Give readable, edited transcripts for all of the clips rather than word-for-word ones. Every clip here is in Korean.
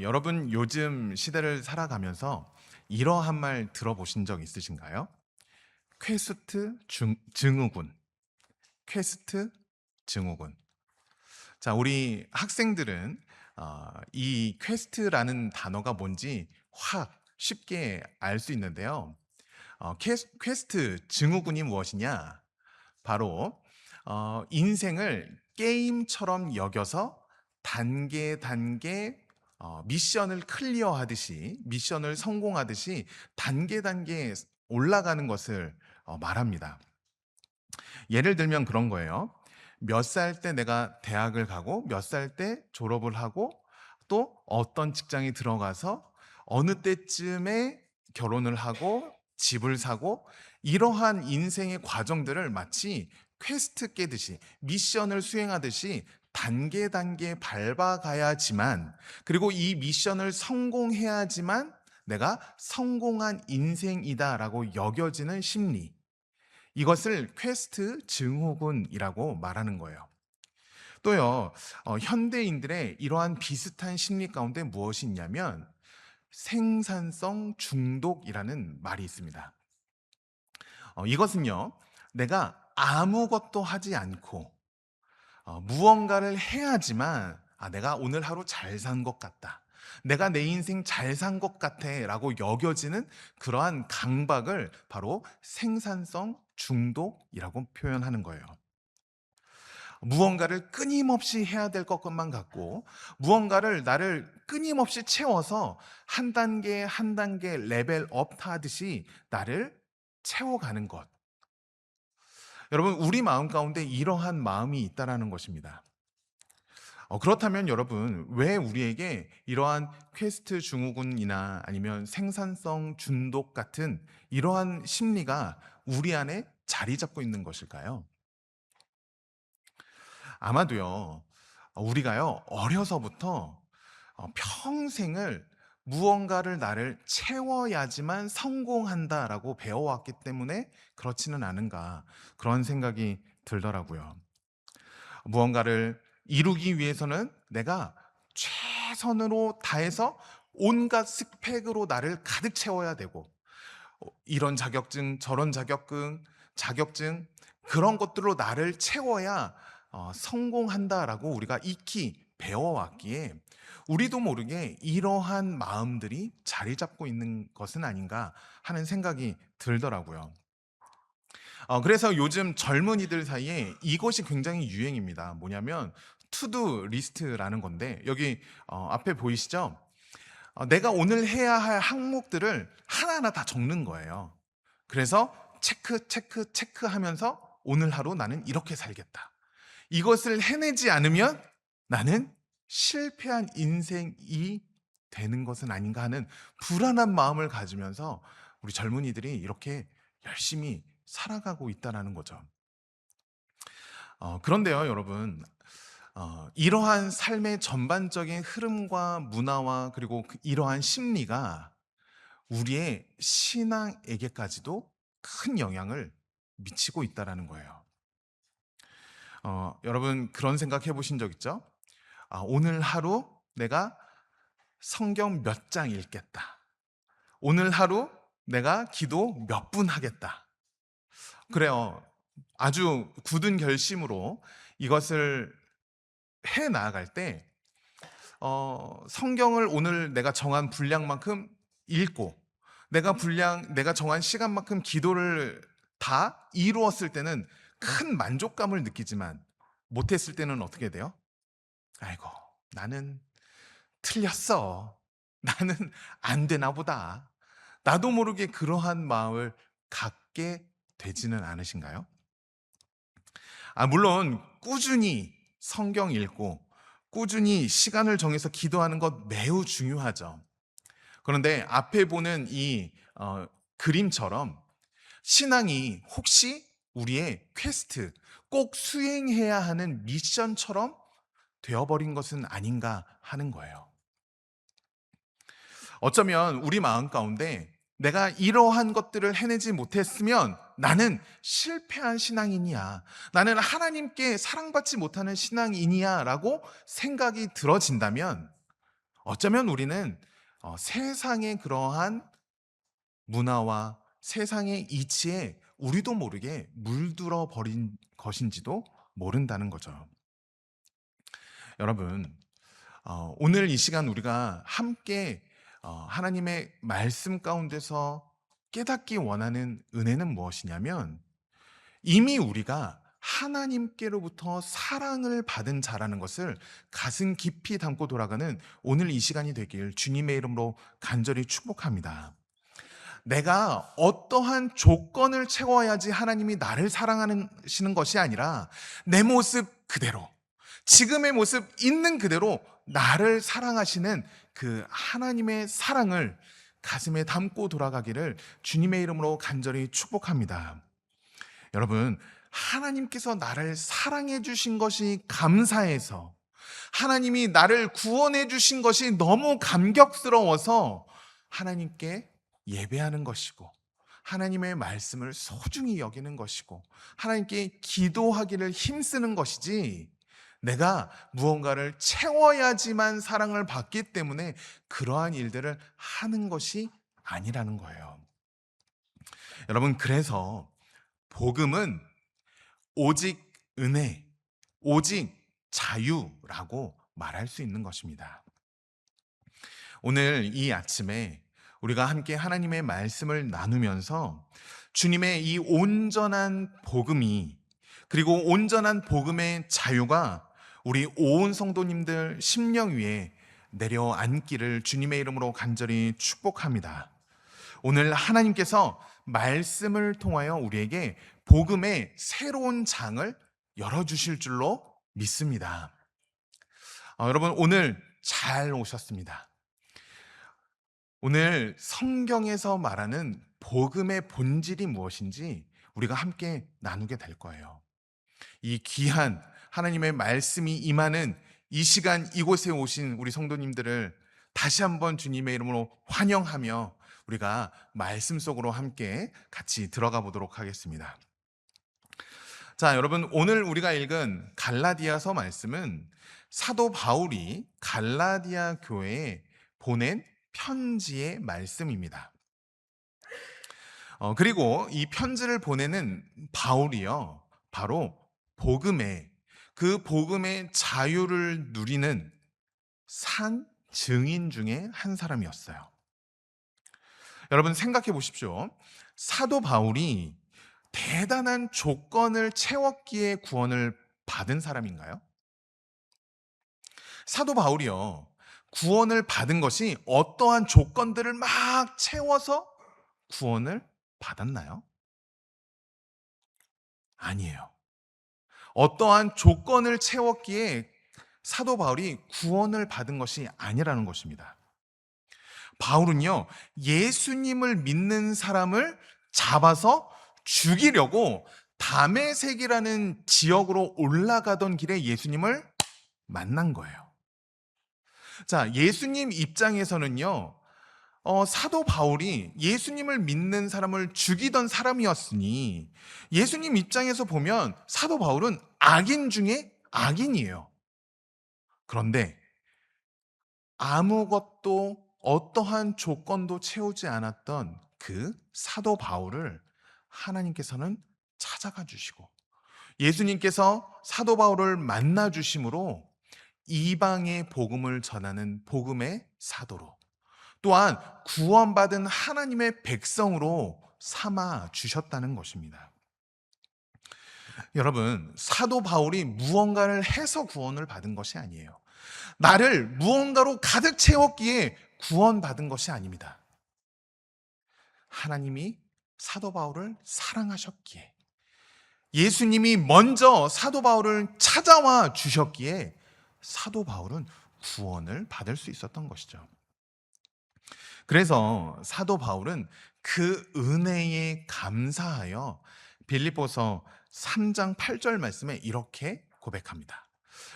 여러분 요즘 시대를 살아가면서 이러한 말 들어보신 적 있으신가요? 퀘스트 증후군. 퀘스트 증후군. 자, 우리 학생들은 이 퀘스트라는 단어가 뭔지 확 쉽게 알 수 있는데요. 퀘스트 증후군이 무엇이냐? 바로 인생을 게임처럼 여겨서 단계 단계 미션을 클리어하듯이 미션을 성공하듯이 단계 단계 올라가는 것을 말합니다. 예를 들면 그런 거예요. 몇 살 때 내가 대학을 가고 몇 살 때 졸업을 하고 또 어떤 직장에 들어가서 어느 때쯤에 결혼을 하고 집을 사고 이러한 인생의 과정들을 마치 퀘스트 깨듯이 미션을 수행하듯이 단계 단계 밟아가야지만 그리고 이 미션을 성공해야지만 내가 성공한 인생이다라고 여겨지는 심리. 이것을 퀘스트 증후군이라고 말하는 거예요. 또요, 현대인들의 이러한 비슷한 심리 가운데 무엇이 있냐면 생산성 중독이라는 말이 있습니다. 이것은요, 내가 아무것도 하지 않고 무언가를 해야지만 내가 오늘 하루 잘 산 것 같다. 내가 내 인생 잘 산 것 같아 라고 여겨지는 그러한 강박을 바로 생산성 중독이라고 표현하는 거예요. 무언가를 끊임없이 해야 될 것만 같고 무언가를 나를 끊임없이 채워서 한 단계 한 단계 레벨업 하듯이 나를 채워가는 것. 여러분, 우리 마음 가운데 이러한 마음이 있다라는 것입니다. 그렇다면 여러분, 왜 우리에게 이러한 퀘스트 증후군이나 아니면 생산성 중독 같은 이러한 심리가 우리 안에 자리 잡고 있는 것일까요? 아마도요, 우리가요, 어려서부터 평생을 무언가를 나를 채워야지만 성공한다라고 배워왔기 때문에 그렇지는 않은가, 그런 생각이 들더라고요. 무언가를 이루기 위해서는 내가 최선으로 다해서 온갖 스펙으로 나를 가득 채워야 되고, 이런 자격증, 저런 자격증, 그런 것들로 나를 채워야 성공한다라고 우리가 익히 배워왔기에 우리도 모르게 이러한 마음들이 자리 잡고 있는 것은 아닌가 하는 생각이 들더라고요. 그래서 요즘 젊은이들 사이에 이것이 굉장히 유행입니다. 뭐냐면 투두 리스트라는 건데 여기 앞에 보이시죠? 내가 오늘 해야 할 항목들을 하나하나 다 적는 거예요. 그래서 체크 하면서 오늘 하루 나는 이렇게 살겠다. 이것을 해내지 않으면 나는 실패한 인생이 되는 것은 아닌가 하는 불안한 마음을 가지면서 우리 젊은이들이 이렇게 열심히 살아가고 있다는 거죠. 그런데요, 여러분, 이러한 삶의 전반적인 흐름과 문화와 그리고 이러한 심리가 우리의 신앙에게까지도 큰 영향을 미치고 있다는 거예요. 여러분, 그런 생각 해보신 적 있죠? 오늘 하루 내가 성경 몇 장 읽겠다. 오늘 하루 내가 기도 몇 분 하겠다. 그래요. 아주 굳은 결심으로 이것을 해 나아갈 때, 성경을 오늘 내가 정한 분량만큼 읽고, 내가 정한 시간만큼 기도를 다 이루었을 때는 큰 만족감을 느끼지만, 못했을 때는 어떻게 돼요? 아이고, 나는 틀렸어. 나는 안 되나 보다. 나도 모르게 그러한 마음을 갖게 되지는 않으신가요? 물론 꾸준히 성경 읽고 꾸준히 시간을 정해서 기도하는 것 매우 중요하죠. 그런데 앞에 보는 이 그림처럼 신앙이 혹시 우리의 퀘스트, 꼭 수행해야 하는 미션처럼 되어버린 것은 아닌가 하는 거예요. 어쩌면 우리 마음 가운데 내가 이러한 것들을 해내지 못했으면 나는 실패한 신앙인이야. 나는 하나님께 사랑받지 못하는 신앙인이야. 라고 생각이 들어진다면 어쩌면 우리는 세상의 그러한 문화와 세상의 이치에 우리도 모르게 물들어 버린 것인지도 모른다는 거죠. 여러분, 오늘 이 시간 우리가 함께 하나님의 말씀 가운데서 깨닫기 원하는 은혜는 무엇이냐면, 이미 우리가 하나님께로부터 사랑을 받은 자라는 것을 가슴 깊이 담고 돌아가는 오늘 이 시간이 되길 주님의 이름으로 간절히 축복합니다. 내가 어떠한 조건을 채워야지 하나님이 나를 사랑하시는 것이 아니라 내 모습 그대로, 지금의 모습 있는 그대로 나를 사랑하시는 그 하나님의 사랑을 가슴에 담고 돌아가기를 주님의 이름으로 간절히 축복합니다. 여러분, 하나님께서 나를 사랑해 주신 것이 감사해서, 하나님이 나를 구원해 주신 것이 너무 감격스러워서 하나님께 예배하는 것이고, 하나님의 말씀을 소중히 여기는 것이고, 하나님께 기도하기를 힘쓰는 것이지, 내가 무언가를 채워야지만 사랑을 받기 때문에 그러한 일들을 하는 것이 아니라는 거예요. 여러분, 그래서 복음은 오직 은혜, 오직 자유라고 말할 수 있는 것입니다. 오늘 이 아침에 우리가 함께 하나님의 말씀을 나누면서 주님의 이 온전한 복음이, 그리고 온전한 복음의 자유가 우리 온 성도님들 심령 위에 내려앉기를 주님의 이름으로 간절히 축복합니다. 오늘 하나님께서 말씀을 통하여 우리에게 복음의 새로운 장을 열어주실 줄로 믿습니다. 여러분, 오늘 잘 오셨습니다. 오늘 성경에서 말하는 복음의 본질이 무엇인지 우리가 함께 나누게 될 거예요. 이 귀한 하나님의 말씀이 임하는 이 시간 이곳에 오신 우리 성도님들을 다시 한번 주님의 이름으로 환영하며 우리가 말씀 속으로 함께 같이 들어가 보도록 하겠습니다. 자, 여러분, 오늘 우리가 읽은 갈라디아서 말씀은 사도 바울이 갈라디아 교회에 보낸 편지의 말씀입니다. 그리고 이 편지를 보내는 바울이요, 바로 그 복음의 자유를 누리는 산 증인 중에 한 사람이었어요. 여러분, 생각해 보십시오. 사도 바울이 대단한 조건을 채웠기에 구원을 받은 사람인가요? 사도 바울이요, 구원을 받은 것이 어떠한 조건들을 막 채워서 구원을 받았나요? 아니에요. 어떠한 조건을 채웠기에 사도 바울이 구원을 받은 것이 아니라는 것입니다. 바울은요, 예수님을 믿는 사람을 잡아서 죽이려고 다메섹이라는 지역으로 올라가던 길에 예수님을 만난 거예요. 자, 예수님 입장에서는요, 사도 바울이 예수님을 믿는 사람을 죽이던 사람이었으니 예수님 입장에서 보면 사도 바울은 악인 중에 악인이에요. 그런데 아무것도, 어떠한 조건도 채우지 않았던 그 사도 바울을 하나님께서는 찾아가 주시고, 예수님께서 사도 바울을 만나 주심으로 이방의 복음을 전하는 복음의 사도로, 또한 구원받은 하나님의 백성으로 삼아 주셨다는 것입니다. 여러분, 사도 바울이 무언가를 해서 구원을 받은 것이 아니에요. 나를 무언가로 가득 채웠기에 구원받은 것이 아닙니다. 하나님이 사도 바울을 사랑하셨기에, 예수님이 먼저 사도 바울을 찾아와 주셨기에 사도 바울은 구원을 받을 수 있었던 것이죠. 그래서 사도 바울은 그 은혜에 감사하여 빌립보서 3장 8절 말씀에 이렇게 고백합니다.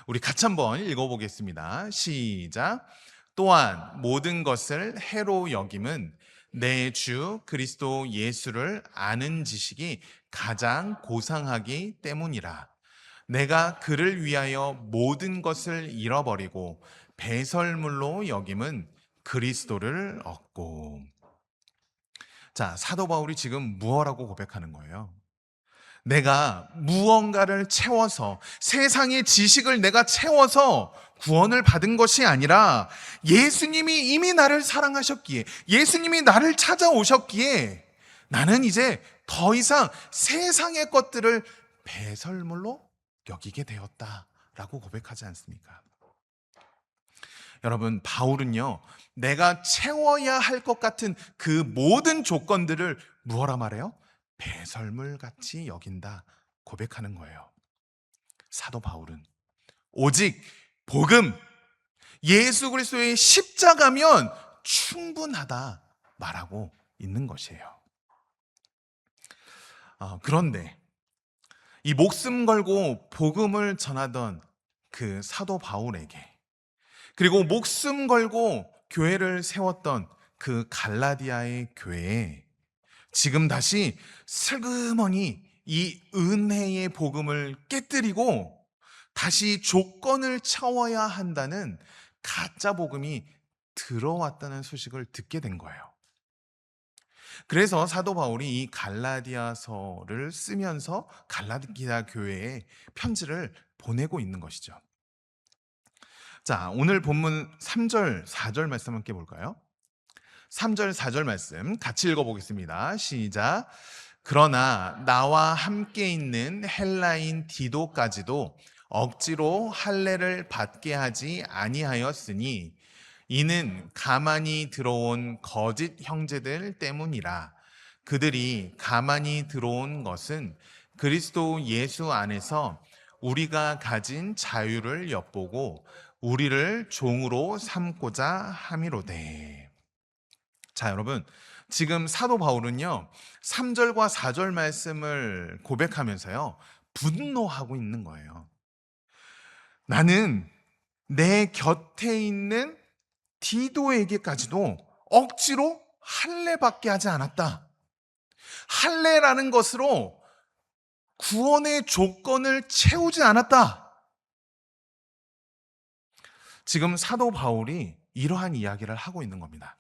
우리 같이 한번 읽어보겠습니다. 시작. 또한 모든 것을 해로 여김은 내 주 그리스도 예수를 아는 지식이 가장 고상하기 때문이라. 내가 그를 위하여 모든 것을 잃어버리고 배설물로 여김은 그리스도를 얻고. 자, 사도 바울이 지금 무엇라고 고백하는 거예요? 내가 무언가를 채워서, 세상의 지식을 내가 채워서 구원을 받은 것이 아니라 예수님이 이미 나를 사랑하셨기에, 예수님이 나를 찾아오셨기에 나는 이제 더 이상 세상의 것들을 배설물로 여기게 되었다라고 고백하지 않습니까? 여러분, 바울은요, 내가 채워야 할 것 같은 그 모든 조건들을 무엇라 말해요? 배설물 같이 여긴다 고백하는 거예요. 사도 바울은 오직 복음, 예수 그리스도의 십자가면 충분하다 말하고 있는 것이에요. 그런데 이 목숨 걸고 복음을 전하던 그 사도 바울에게, 그리고 목숨 걸고 교회를 세웠던 그 갈라디아의 교회에 지금 다시 슬그머니 이 은혜의 복음을 깨뜨리고 다시 조건을 채워야 한다는 가짜 복음이 들어왔다는 소식을 듣게 된 거예요. 그래서 사도 바울이 이 갈라디아서를 쓰면서 갈라디아 교회에 편지를 보내고 있는 것이죠. 자, 오늘 본문 3절, 4절 말씀 함께 볼까요? 3절, 4절 말씀 같이 읽어보겠습니다. 시작. 그러나 나와 함께 있는 헬라인 디도까지도 억지로 할례를 받게 하지 아니하였으니 이는 가만히 들어온 거짓 형제들 때문이라. 그들이 가만히 들어온 것은 그리스도 예수 안에서 우리가 가진 자유를 엿보고 우리를 종으로 삼고자 함이로되. 자, 여러분, 지금 사도 바울은요 3절과 4절 말씀을 고백하면서요 분노하고 있는 거예요. 나는 내 곁에 있는 디도에게까지도 억지로 할례받게 하지 않았다. 할례라는 것으로 구원의 조건을 채우지 않았다. 지금 사도 바울이 이러한 이야기를 하고 있는 겁니다.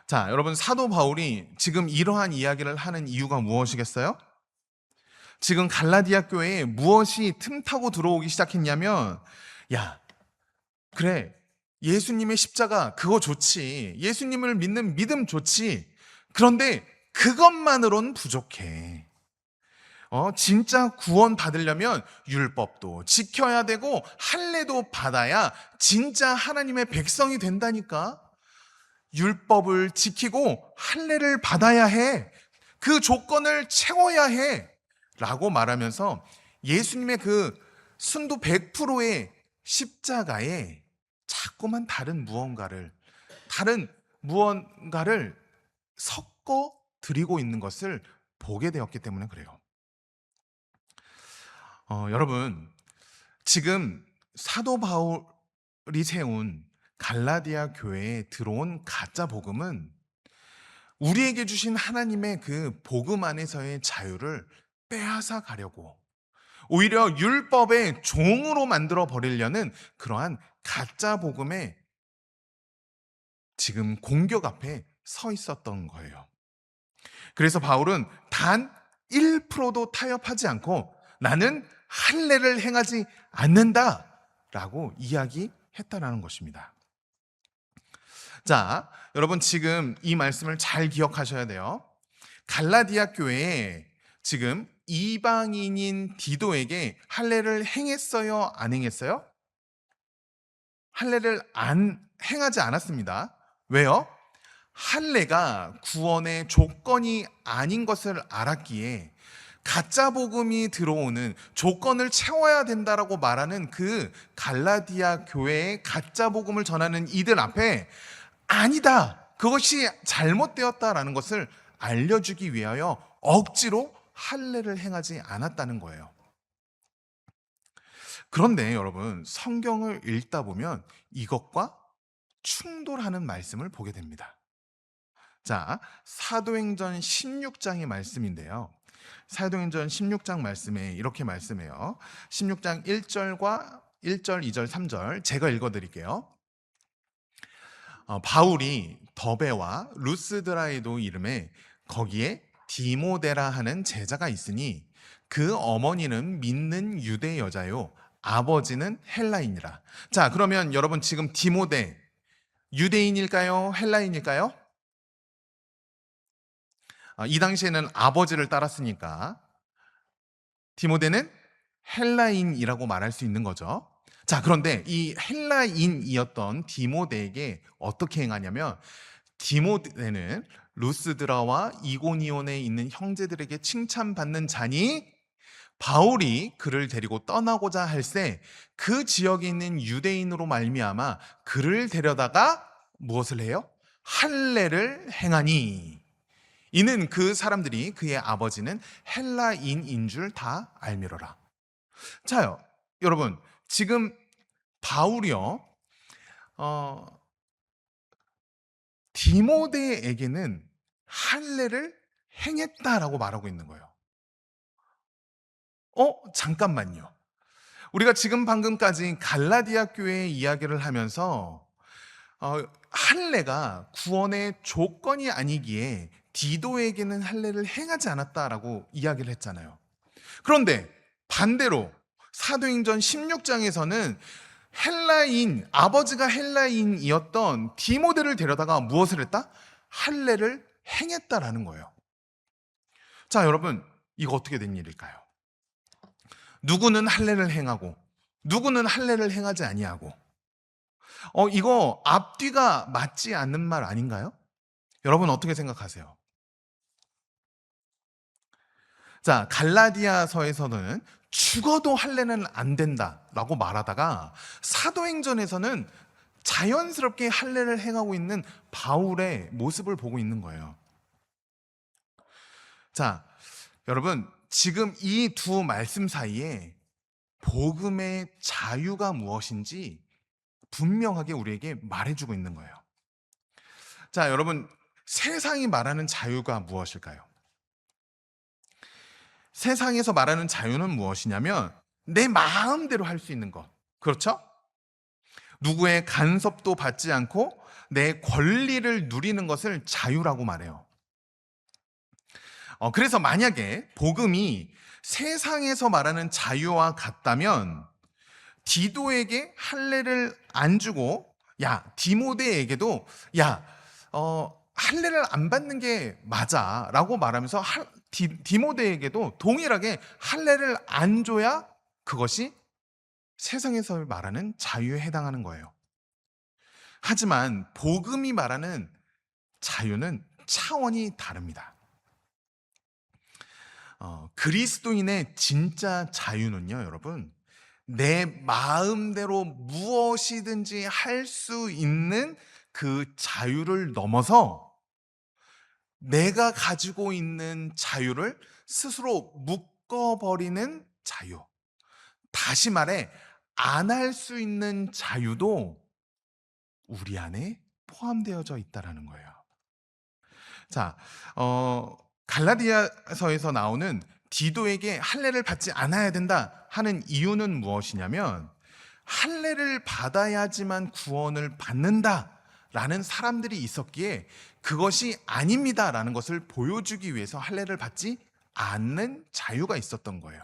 자, 여러분, 사도 바울이 지금 이러한 이야기를 하는 이유가 무엇이겠어요? 지금 갈라디아 교회에 무엇이 틈타고 들어오기 시작했냐면, 야, 그래, 예수님의 십자가 그거 좋지. 예수님을 믿는 믿음 좋지. 그런데 그것만으로는 부족해. 진짜 구원 받으려면 율법도 지켜야 되고 할례도 받아야 진짜 하나님의 백성이 된다니까. 율법을 지키고 할례를 받아야 해. 그 조건을 채워야 해. 라고 말하면서 예수님의 그 순도 100%의 십자가에 자꾸만 다른 무언가를 섞어 드리고 있는 것을 보게 되었기 때문에 그래요. 여러분, 지금 사도 바울이 세운 갈라디아 교회에 들어온 가짜 복음은 우리에게 주신 하나님의 그 복음 안에서의 자유를 빼앗아 가려고, 오히려 율법의 종으로 만들어 버리려는 그러한 가짜 복음의 지금 공격 앞에 서 있었던 거예요. 그래서 바울은 단 1%도 타협하지 않고 나는 할례를 행하지 않는다라고 이야기했다라는 것입니다. 자, 여러분, 지금 이 말씀을 잘 기억하셔야 돼요. 갈라디아 교회에 지금 이방인인 디도에게 할례를 행했어요? 안 행했어요? 할례를 안 행하지 않았습니다. 왜요? 할례가 구원의 조건이 아닌 것을 알았기에 가짜 복음이 들어오는, 조건을 채워야 된다라고 말하는 그 갈라디아 교회의 가짜 복음을 전하는 이들 앞에 아니다, 그것이 잘못되었다라는 것을 알려주기 위하여 억지로 할례를 행하지 않았다는 거예요. 그런데 여러분, 성경을 읽다 보면 이것과 충돌하는 말씀을 보게 됩니다. 자, 사도행전 16장의 말씀인데요. 사도행전 16장 말씀에 이렇게 말씀해요. 16장 1절과 1절, 2절, 3절 제가 읽어 드릴게요. 바울이 더베와 루스드라에도 이름에 거기에 디모데라 하는 제자가 있으니 그 어머니는 믿는 유대 여자요 아버지는 헬라인이라. 자, 그러면 여러분 지금 디모데 유대인일까요? 헬라인일까요? 이 당시에는 아버지를 따랐으니까 디모데는 헬라인이라고 말할 수 있는 거죠. 자, 그런데 이 헬라인이었던 디모데에게 어떻게 행하냐면 디모데는 루스드라와 이고니온에 있는 형제들에게 칭찬받는 자니 바울이 그를 데리고 떠나고자 할새 그 지역에 있는 유대인으로 말미암아 그를 데려다가 무엇을 해요? 할례를 행하니 이는 그 사람들이 그의 아버지는 헬라인인 줄 다 알미로라. 자요, 여러분 지금 바울이요, 어, 디모데에게는 할례를 행했다라고 말하고 있는 거예요. 잠깐만요. 우리가 지금 방금까지 갈라디아 교회의 이야기를 하면서 할례가 구원의 조건이 아니기에 디도에게는 할례를 행하지 않았다라고 이야기를 했잖아요. 그런데 반대로 사도행전 16장에서는 아버지가 헬라인이었던 디모데를 데려다가 무엇을 했다? 할례를 행했다라는 거예요. 자, 여러분, 이거 어떻게 된 일일까요? 누구는 할례를 행하고 누구는 할례를 행하지 아니하고 이거 앞뒤가 맞지 않는 말 아닌가요? 여러분 어떻게 생각하세요? 자, 갈라디아서에서는 죽어도 할례는 안 된다라고 말하다가 사도행전에서는 자연스럽게 할례를 행하고 있는 바울의 모습을 보고 있는 거예요. 자, 여러분 지금 이 두 말씀 사이에 복음의 자유가 무엇인지 분명하게 우리에게 말해주고 있는 거예요. 자, 여러분 세상이 말하는 자유가 무엇일까요? 세상에서 말하는 자유는 무엇이냐면 내 마음대로 할 수 있는 것. 그렇죠? 누구의 간섭도 받지 않고 내 권리를 누리는 것을 자유라고 말해요. 그래서 만약에 복음이 세상에서 말하는 자유와 같다면 디도에게 할례를 안 주고 디모데에게도 할례를 안 받는 게 맞아라고 말하면서 디모데에게도 동일하게 할례를 안 줘야 그것이 세상에서 말하는 자유에 해당하는 거예요. 하지만 복음이 말하는 자유는 차원이 다릅니다. 그리스도인의 진짜 자유는요, 여러분, 내 마음대로 무엇이든지 할 수 있는 그 자유를 넘어서 내가 가지고 있는 자유를 스스로 묶어버리는 자유. 다시 말해, 안 할 수 있는 자유도 우리 안에 포함되어져 있다라는 거예요. 자, 갈라디아서에서 나오는 디도에게 할례를 받지 않아야 된다 하는 이유는 무엇이냐면 할례를 받아야지만 구원을 받는다라는 사람들이 있었기에 그것이 아닙니다라는 것을 보여주기 위해서 할례를 받지 않는 자유가 있었던 거예요.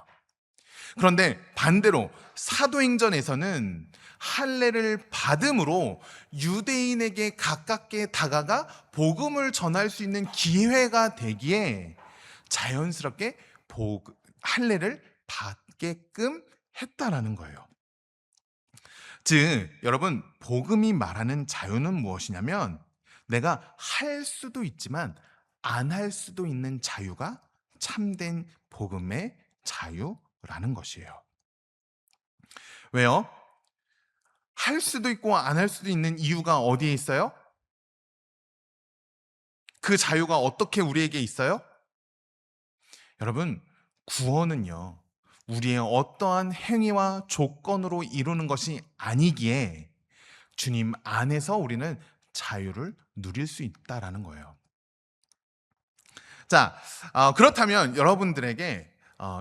그런데 반대로 사도행전에서는 할례를 받음으로 유대인에게 가깝게 다가가 복음을 전할 수 있는 기회가 되기에 자연스럽게 할례를 받게끔 했다라는 거예요. 즉, 여러분, 복음이 말하는 자유는 무엇이냐면 내가 할 수도 있지만 안 할 수도 있는 자유가 참된 복음의 자유라는 것이에요. 왜요? 할 수도 있고 안 할 수도 있는 이유가 어디에 있어요? 그 자유가 어떻게 우리에게 있어요? 여러분, 구원은요, 우리의 어떠한 행위와 조건으로 이루는 것이 아니기에 주님 안에서 우리는 자유를 누릴 수 있다라는 거예요. 자, 그렇다면 여러분들에게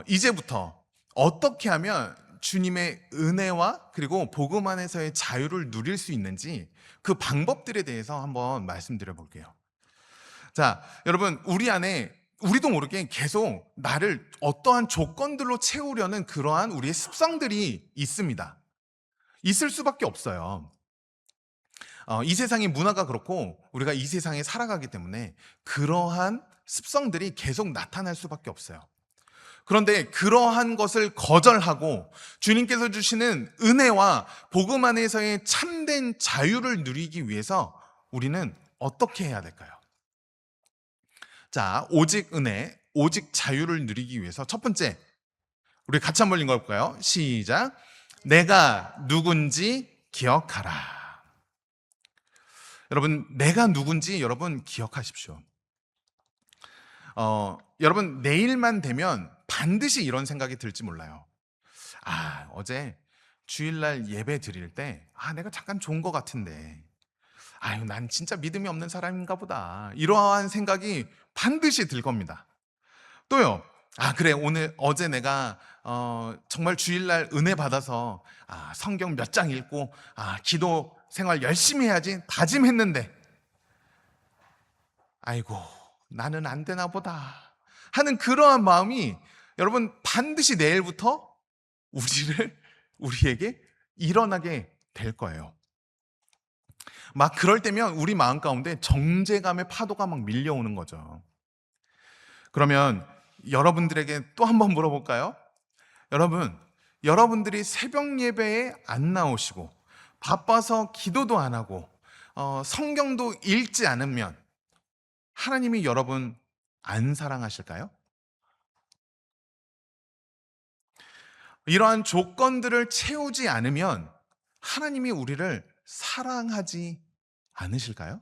이제부터 어떻게 하면 주님의 은혜와 그리고 복음 안에서의 자유를 누릴 수 있는지 그 방법들에 대해서 한번 말씀드려 볼게요. 자, 여러분, 우리 안에 우리도 모르게 계속 나를 어떠한 조건들로 채우려는 그러한 우리의 습성들이 있습니다. 있을 수밖에 없어요. 이 세상의 문화가 그렇고 우리가 이 세상에 살아가기 때문에 그러한 습성들이 계속 나타날 수밖에 없어요. 그런데 그러한 것을 거절하고 주님께서 주시는 은혜와 복음 안에서의 참된 자유를 누리기 위해서 우리는 어떻게 해야 될까요? 자, 오직 은혜, 오직 자유를 누리기 위해서 첫 번째, 우리 같이 한번 읽어볼까요? 시작. 내가 누군지 기억하라. 여러분, 내가 누군지 여러분 기억하십시오. 여러분, 내일만 되면 반드시 이런 생각이 들지 몰라요. 어제 주일날 예배 드릴 때, 내가 잠깐 좋은 것 같은데, 난 진짜 믿음이 없는 사람인가 보다. 이러한 생각이 반드시 들 겁니다. 또요, 그래, 어제 내가, 정말 주일날 은혜 받아서, 성경 몇 장 읽고, 기도 생활 열심히 해야지 다짐했는데, 아이고, 나는 안 되나 보다. 하는 그러한 마음이 여러분 반드시 내일부터 우리에게 일어나게 될 거예요. 막 그럴 때면 우리 마음 가운데 정죄감의 파도가 막 밀려오는 거죠. 그러면 여러분들에게 또 한번 물어볼까요? 여러분들이 새벽 예배에 안 나오시고 바빠서 기도도 안 하고 성경도 읽지 않으면 하나님이 여러분 안 사랑하실까요? 이러한 조건들을 채우지 않으면 하나님이 우리를 사랑하지 않으실까요?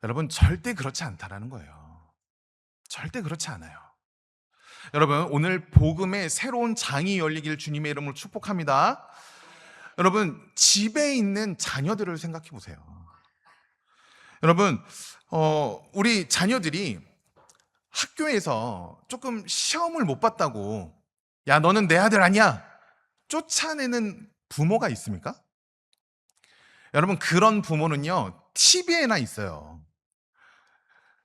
여러분, 절대 그렇지 않다라는 거예요. 절대 그렇지 않아요. 여러분, 오늘 복음의 새로운 장이 열리길 주님의 이름으로 축복합니다. 여러분, 집에 있는 자녀들을 생각해 보세요. 여러분, 우리 자녀들이 학교에서 조금 시험을 못 봤다고, 야, 너는 내 아들 아니야, 쫓아내는 부모가 있습니까? 여러분, 그런 부모는요, TV에나 있어요.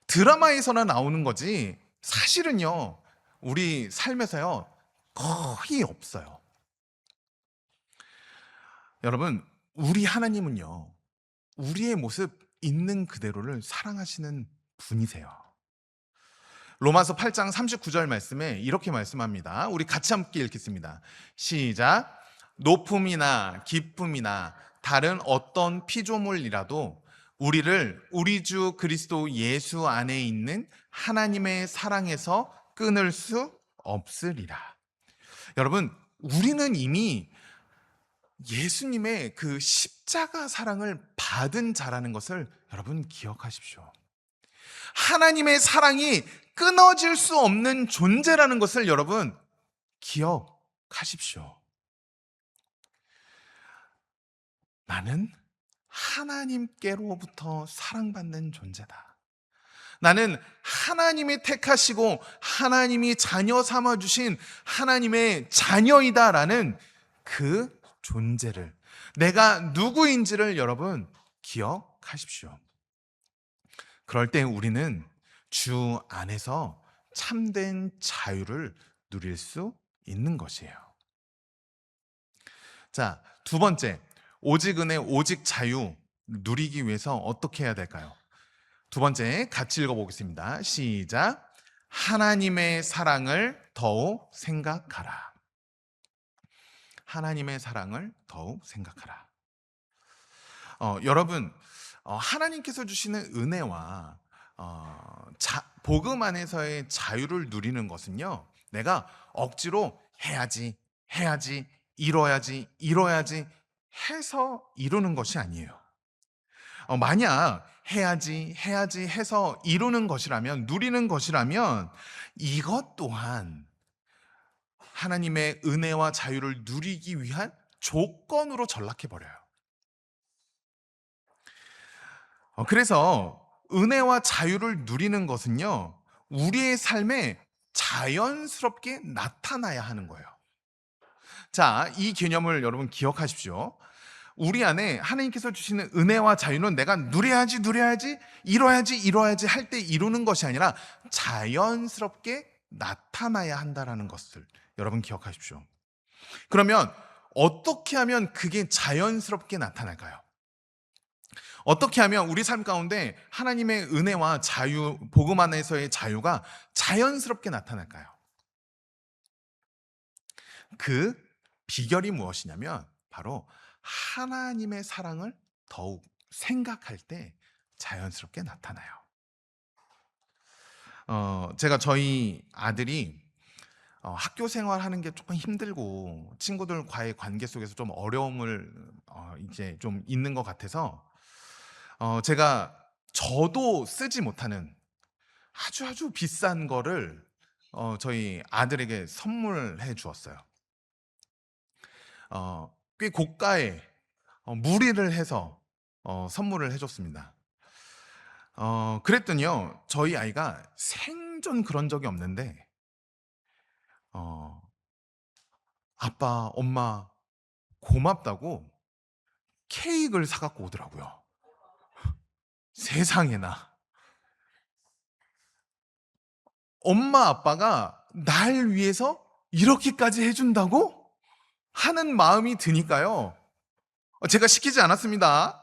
드라마에서나 나오는 거지, 사실은요, 우리 삶에서요, 거의 없어요. 여러분, 우리 하나님은요, 우리의 모습 있는 그대로를 사랑하시는 분이세요. 로마서 8장 39절 말씀에 이렇게 말씀합니다. 우리 같이 함께 읽겠습니다. 시작. 높음이나 기쁨이나 다른 어떤 피조물이라도 우리를 우리 주 그리스도 예수 안에 있는 하나님의 사랑에서 끊을 수 없으리라. 여러분, 우리는 이미 예수님의 그 십자가 사랑을 받은 자라는 것을 여러분 기억하십시오. 하나님의 사랑이 끊어질 수 없는 존재라는 것을 여러분 기억하십시오. 나는 하나님께로부터 사랑받는 존재다. 나는 하나님이 택하시고 하나님이 자녀 삼아주신 하나님의 자녀이다라는 그 존재를, 내가 누구인지를 여러분 기억하십시오. 그럴 때 우리는 주 안에서 참된 자유를 누릴 수 있는 것이에요. 자, 두 번째, 오직 은혜, 오직 자유 누리기 위해서 어떻게 해야 될까요? 두 번째, 같이 읽어보겠습니다. 시작. 하나님의 사랑을 더욱 생각하라. 하나님의 사랑을 더욱 생각하라. 여러분, 하나님께서 주시는 은혜와 복음 안에서의 자유를 누리는 것은요, 내가 억지로 해야지, 이뤄야지 해서 이루는 것이 아니에요. 만약 해야지 해서 이루는 것이라면, 누리는 것이라면 이것 또한 하나님의 은혜와 자유를 누리기 위한 조건으로 전락해버려요. 그래서 은혜와 자유를 누리는 것은요, 우리의 삶에 자연스럽게 나타나야 하는 거예요. 자, 이 개념을 여러분 기억하십시오. 우리 안에 하나님께서 주시는 은혜와 자유는 내가 누려야지, 이뤄야지 할 때 이루는 것이 아니라 자연스럽게 나타나야 한다라는 것을 여러분 기억하십시오. 그러면 어떻게 하면 그게 자연스럽게 나타날까요? 어떻게 하면 우리 삶 가운데 하나님의 은혜와 자유, 복음 안에서의 자유가 자연스럽게 나타날까요? 그 비결이 무엇이냐면 바로 하나님의 사랑을 더욱 생각할 때 자연스럽게 나타나요. 제가 저희 아들이 학교 생활하는 게 조금 힘들고 친구들과의 관계 속에서 좀 어려움을 이제 좀 있는 것 같아서 제가 저도 쓰지 못하는 아주 비싼 거를 저희 아들에게 선물해 주었어요. 꽤 고가의 무리를 해서 선물을 해 줬습니다. 그랬더니요, 저희 아이가 생전 그런 적이 없는데 어 "아빠, 엄마 고맙다고 케이크를 사 갖고 오더라고요." 세상에나. 엄마 아빠가 날 위해서 이렇게까지 해 준다고 하는 마음이 드니까요. 제가 시키지 않았습니다.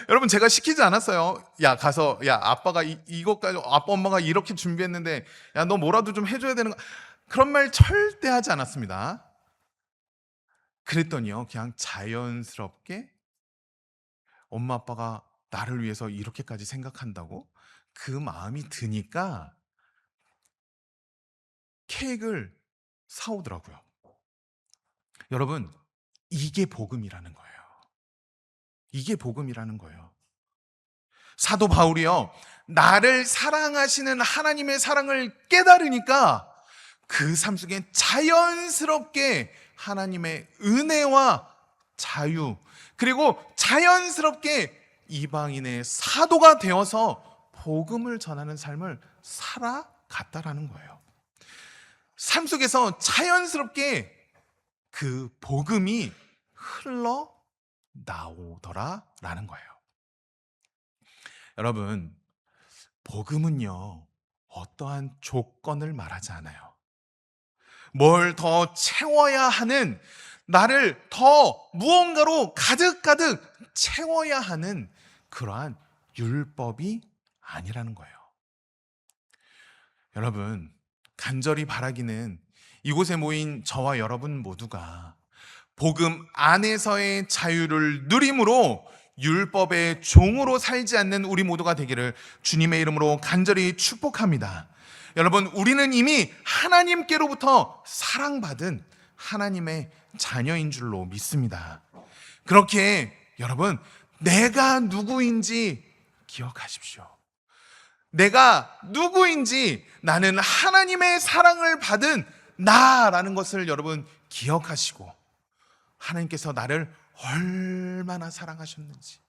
여러분, 제가 시키지 않았어요. "야 가서 야 아빠가 이것까지 아빠 엄마가 이렇게 준비했는데 야 너 뭐라도 좀 해 줘야 되는 거." 그런 말 절대 하지 않았습니다. 그랬더니요, 그냥 자연스럽게 엄마 아빠가 나를 위해서 이렇게까지 생각한다고 그 마음이 드니까 케이크를 사 오더라고요. 여러분, 이게 복음이라는 거예요. 이게 복음이라는 거예요. 사도 바울이요, 나를 사랑하시는 하나님의 사랑을 깨달으니까 그 삶 속에 자연스럽게 하나님의 은혜와 자유, 그리고 자연스럽게 이방인의 사도가 되어서 복음을 전하는 삶을 살아갔다라는 거예요. 삶 속에서 자연스럽게 그 복음이 흘러 나오더라라는 거예요. 여러분, 복음은요, 어떠한 조건을 말하지 않아요. 뭘 더 채워야 하는, 나를 더 무언가로 가득가득 채워야 하는 그러한 율법이 아니라는 거예요. 여러분, 간절히 바라기는 이곳에 모인 저와 여러분 모두가 복음 안에서의 자유를 누림으로 율법의 종으로 살지 않는 우리 모두가 되기를 주님의 이름으로 간절히 축복합니다. 여러분, 우리는 이미 하나님께로부터 사랑받은 하나님의 자녀인 줄로 믿습니다. 그렇게 여러분, 내가 누구인지 기억하십시오. 내가 누구인지, 나는 하나님의 사랑을 받은 나라는 것을 여러분 기억하시고, 하나님께서 나를 얼마나 사랑하셨는지,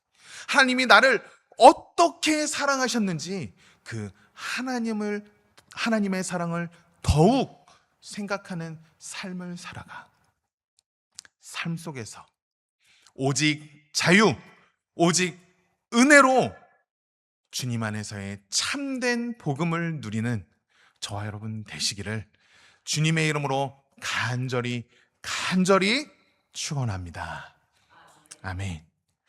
하나님이 나를 어떻게 사랑하셨는지 그 하나님의 사랑을 더욱 생각하는 삶을 살아가. 삶 속에서 오직 자유, 오직 은혜로 주님 안에서의 참된 복음을 누리는 저와 여러분 되시기를 주님의 이름으로 간절히 축원합니다. 아멘.